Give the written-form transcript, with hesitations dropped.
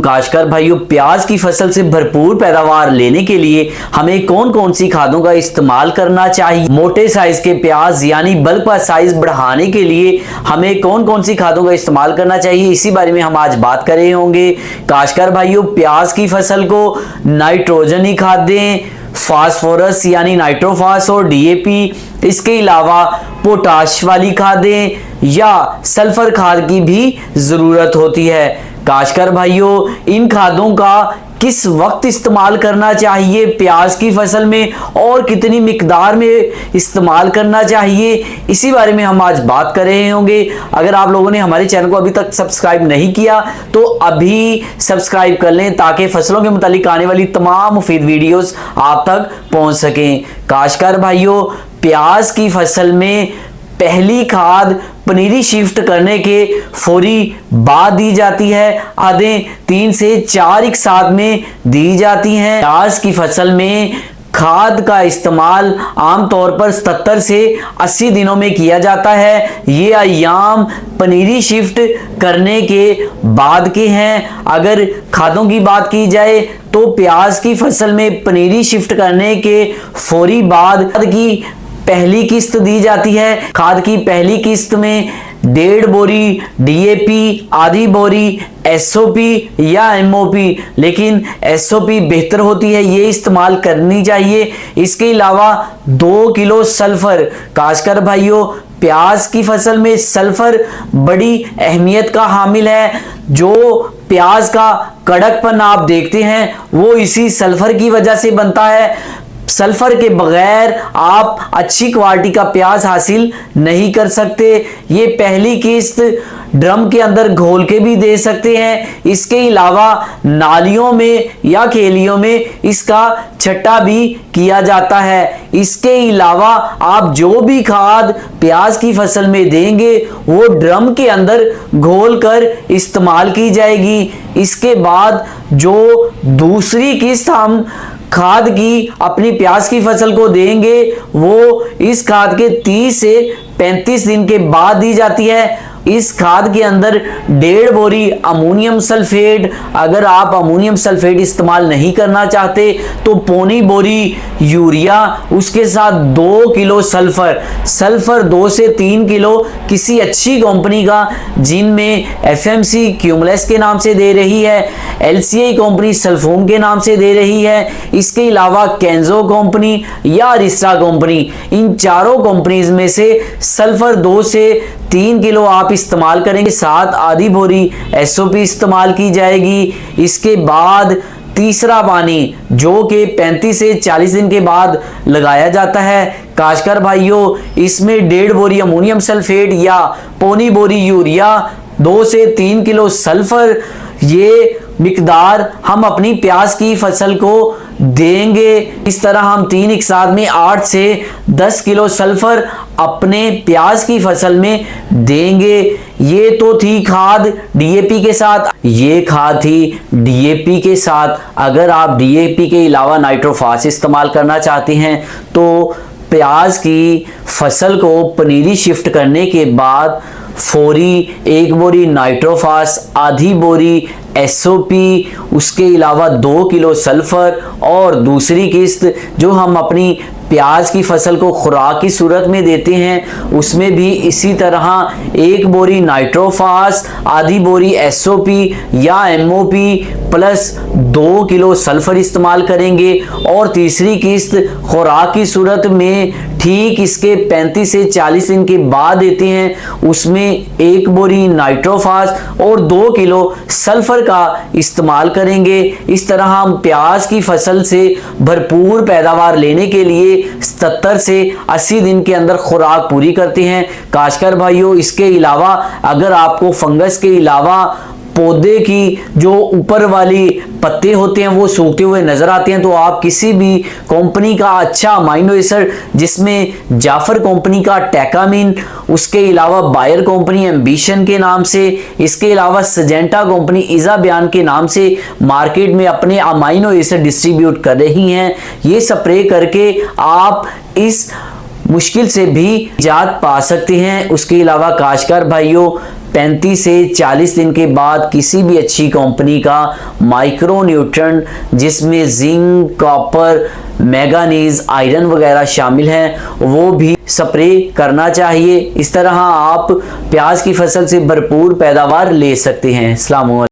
काश्तकार भाइयों, प्याज की फसल से भरपूर पैदावार लेने के लिए हमें कौन कौन सी खादों का इस्तेमाल करना चाहिए। मोटे साइज के प्याज यानी बल्क का साइज बढ़ाने के लिए हमें कौन कौन सी खादों का इस्तेमाल करना चाहिए, इसी बारे में हम आज बात कर रहे होंगे। काश्तकार भाइयों, प्याज की फसल को नाइट्रोजनी खाद दें, फास्फोरस यानी नाइट्रोफास और डीएपी, इसके अलावा पोटाश वाली खादें या सल्फर खाद की भी जरूरत होती है। काश्तकार भाइयों, इन खादों का किस वक्त इस्तेमाल करना चाहिए प्याज की फसल में और कितनी मिकदार में इस्तेमाल करना चाहिए, इसी बारे में हम आज बात कर रहे होंगे। अगर आप लोगों ने हमारे चैनल को अभी तक सब्सक्राइब नहीं किया तो अभी सब्सक्राइब कर लें ताकि फसलों के मुतालिक आने वाली तमाम मुफीद वीडियोस आप तक पहुंच सकें। काश्तकार भाइयों, प्याज की फसल में पहली खाद पनीरी शिफ्ट करने के फौरी बाद दी जाती है। आधे 3 से 4 एक साथ में दी जाती हैं। प्याज की फसल में खाद का इस्तेमाल आमतौर पर 77 से 80 दिनों में किया जाता है। ये अय्याम पनीरी शिफ्ट करने के बाद के हैं। अगर खादों की बात की जाए तो प्याज की फसल में पनीरी शिफ्ट करने के फौरी बाद की पहली किस्त दी जाती है। खाद की पहली किस्त में 1.5 बोरी डीएपी, आधी बोरी एसओपी या एमओपी, लेकिन एसओपी बेहतर होती है, ये इस्तेमाल करनी चाहिए। इसके अलावा 2 किलो सल्फर। काश्तकार भाइयों, प्याज की फसल में सल्फर बड़ी अहमियत का हामिल है। जो प्याज का कड़कपन आप देखते हैं वो इसी सल्फर की वजह से बनता है। सल्फर के बगैर आप अच्छी क्वालिटी का प्याज हासिल नहीं कर सकते। ये पहली किस्त ड्रम के अंदर घोल के भी दे सकते हैं। इसके अलावा नालियों में या खेलियों में इसका छट्टा भी किया जाता है। इसके अलावा आप जो भी खाद प्याज की फसल में देंगे वो ड्रम के अंदर घोल कर इस्तेमाल की जाएगी। इसके बाद जो दूसरी किस्त हम खाद की अपनी प्याज की फसल को देंगे वो इस खाद के 30 से 35 दिन के बाद दी जाती है। इस खाद के अंदर 1.5 बोरी अमोनियम सल्फेट, अगर आप अमोनियम सल्फेट इस्तेमाल नहीं करना चाहते तो 1.25 बोरी यूरिया, उसके साथ 2 किलो सल्फर 2 से 3 किलो किसी अच्छी कंपनी का, जिनमें एफएमसी क्यूमुलस के नाम से दे रही है, एलसीआई कंपनी सल्फोन के नाम से दे रही है, इसके अलावा केंजो कंपनी या अरिस्टा कंपनी, इन चारों कंपनीज में से सल्फर 2 से 3 किलो आप इस्तेमाल करेंगे। साथ आधी बोरी एसओपी इस्तेमाल की जाएगी। इसके बाद तीसरा पानी जो कि 35 से 40 दिन के बाद लगाया जाता है। काश्तकार भाइयों, इसमें 1.5 बोरी अमोनियम सल्फेट या 1.25 बोरी यूरिया, 2 से 3 किलो सल्फर, ये मिकदार हम अपनी प्याज की फसल को देंगे। इस तरह हम 3 एक साथ में 8 से 10 किलो सल्फर अपने प्याज की फसल में देंगे। ये तो थी खाद डीएपी के साथ, ये खाद थी डीएपी के साथ। अगर आप डीएपी के अलावा नाइट्रोफास इस्तेमाल करना चाहते हैं तो प्याज की फसल को पनीरी शिफ्ट करने के बाद फौरी 1 बोरी नाइट्रोफास, आधी बोरी एसओपी, उसके अलावा 2 किलो सल्फर और दूसरी किस्त जो हम अपनी प्याज की फसल को खुराक की सूरत में देते हैं उसमें भी इसी तरह 1 बोरी नाइट्रोफास, आधी बोरी एसओपी या एमओपी प्लस 2 किलो सल्फर इस्तेमाल करेंगे। और तीसरी किस्त खुराक की सूरत में ठीक इसके 35 से 40 दिन के बाद देते हैं, उसमें 1 बोरी नाइट्रोफास और 2 किलो सल्फर का इस्तेमाल करेंगे। इस तरह हम प्याज की फसल से भरपूर पैदावार लेने के लिए 77 से 80 दिन के अंदर खुराक पूरी करते हैं। काश्तकार भाइयों, इसके अलावा अगर आपको फंगस के अलावा पौधे की जो ऊपर वाली पत्ते होते हैं वो सूखते हुए नजर आते हैं तो आप किसी भी कंपनी का अच्छा अमाइनो एसिड, जिसमें जाफर कंपनी का टैकामिन, उसके अलावा बायर कंपनी एम्बिशन के नाम से, इसके अलावा सजेंटा कंपनी इजाबियान के नाम से मार्केट में अपने अमाइनो एसिड डिस्ट्रीब्यूट कर रही हैं। ये स्प्रे करके आप इस मुश्किल से भी निजात पा सकते हैं। उसके अलावा काश्तकार भाइयों, 35 से 40 दिन के बाद किसी भी अच्छी कंपनी का माइक्रो न्यूट्रन जिसमें जिंक, कॉपर, मैंगनीज, आयरन वगैरह शामिल हैं वो भी स्प्रे करना चाहिए। इस तरह आप प्याज की फसल से भरपूर पैदावार ले सकते हैं। अस्सलाम वालेकुम।